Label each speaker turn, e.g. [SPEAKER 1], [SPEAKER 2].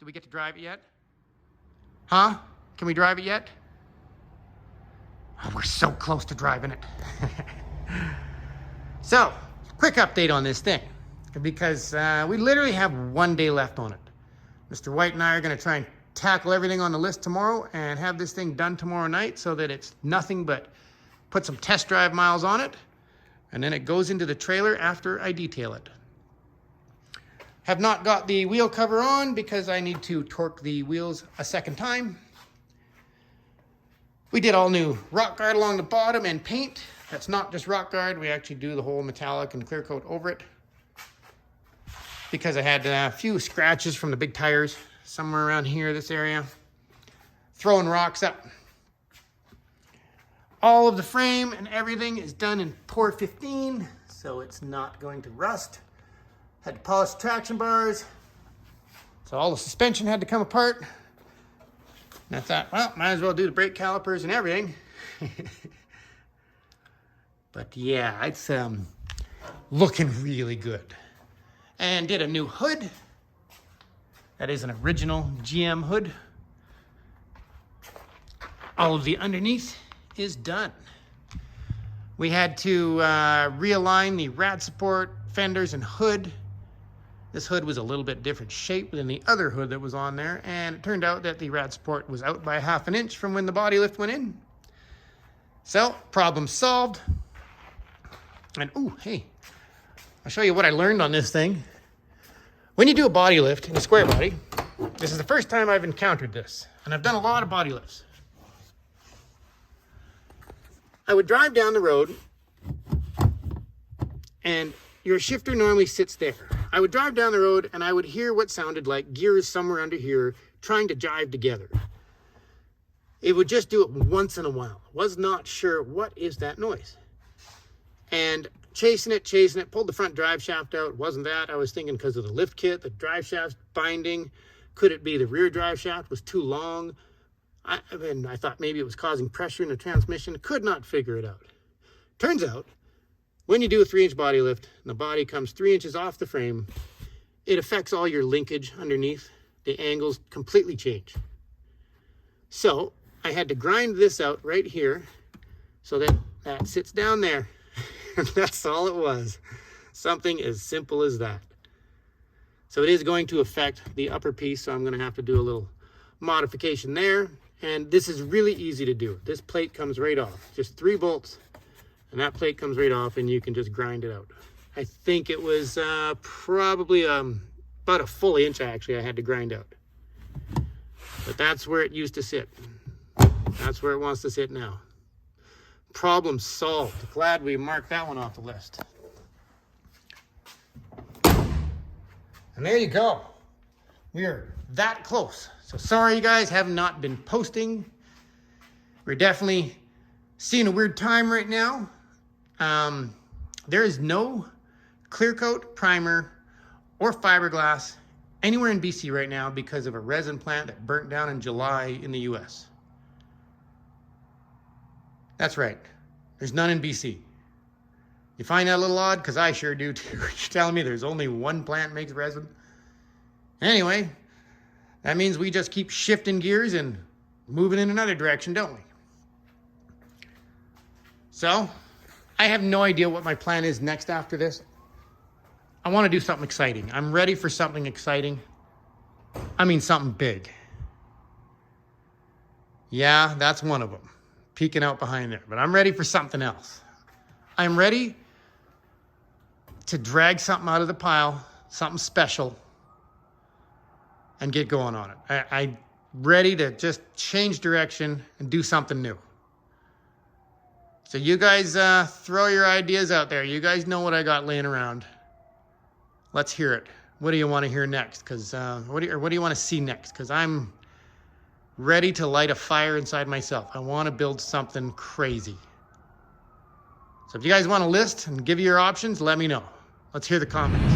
[SPEAKER 1] Did we get to drive it yet? Huh? Can we drive it yet? Oh, we're so close to driving it. So, quick update on this thing, because we literally have 1 day left on it. Mr. White and I are going to try and tackle everything on the list tomorrow and have this thing done tomorrow night so that it's nothing but put some test drive miles on it, and then it goes into the trailer after I detail it. Have not got the wheel cover on because I need to torque the wheels a second time. We did all new rock guard along the bottom and paint. That's not just rock guard. We actually do the whole metallic and clear coat over it because I had a few scratches from the big tires somewhere around here, this area. Throwing rocks up. All of the frame and everything is done in Pour 15, so it's not going to rust. Had to polish traction bars. So all the suspension had to come apart. And I thought, well, might as well do the brake calipers and everything. But yeah, it's looking really good. And did a new hood. That is an original GM hood. All of the underneath is done. We had to realign the rad support, fenders, and hood. This hood was a little bit different shape than the other hood that was on there, and it turned out that the rad support was out by 1/2 inch from when the body lift went in. So, problem solved. And ooh, hey, I'll show you what I learned on this thing. When you do a body lift in a square body, this is the first time I've encountered this, and I've done a lot of body lifts. I would drive down the road, and your shifter normally sits there. I would drive down the road, and I would hear what sounded like gears somewhere under here trying to jive together. It would just do it once in a while. Was not sure what is that noise. And chasing it, pulled the front drive shaft out. Wasn't that. I was thinking because of the lift kit, the drive shaft binding. Could it be the rear drive shaft was too long? I thought maybe it was causing pressure in the transmission. Could not figure it out. Turns out, when you do a 3-inch body lift, and the body comes 3 inches off the frame, it affects all your linkage underneath. The angles completely change. So I had to grind this out right here so that that sits down there. That's all it was. Something as simple as that. So it is going to affect the upper piece, so I'm going to have to do a little modification there. And this is really easy to do. This plate comes right off. Just 3 bolts, and that plate comes right off, and you can just grind it out. I think it was probably about a full inch, actually, I had to grind out. But that's where it used to sit. That's where it wants to sit now. Problem solved. Glad we marked that one off the list. And there you go. We are that close. So sorry you guys have not been posting. We're definitely seeing a weird time right now. There is no clear coat, primer, or fiberglass anywhere in BC right now because of a resin plant that burnt down in July in the US. That's right. There's none in BC. You find that a little odd? Because I sure do too. You're telling me there's only one plant makes resin? Anyway, that means we just keep shifting gears and moving in another direction, don't we? So, I have no idea what my plan is next after this. I want to do something exciting. I'm ready for something exciting. I mean something big. Yeah, that's one of them. Peeking out behind there. But I'm ready for something else. I'm ready to drag something out of the pile, something special, and get going on it. I'm ready to just change direction and do something new. So you guys throw your ideas out there. You guys know what I got laying around. Let's hear it. What do you want to hear next? Because what do you want to see next? Because I'm ready to light a fire inside myself. I want to build something crazy. So if you guys want a list and give you your options, let me know. Let's hear the comments.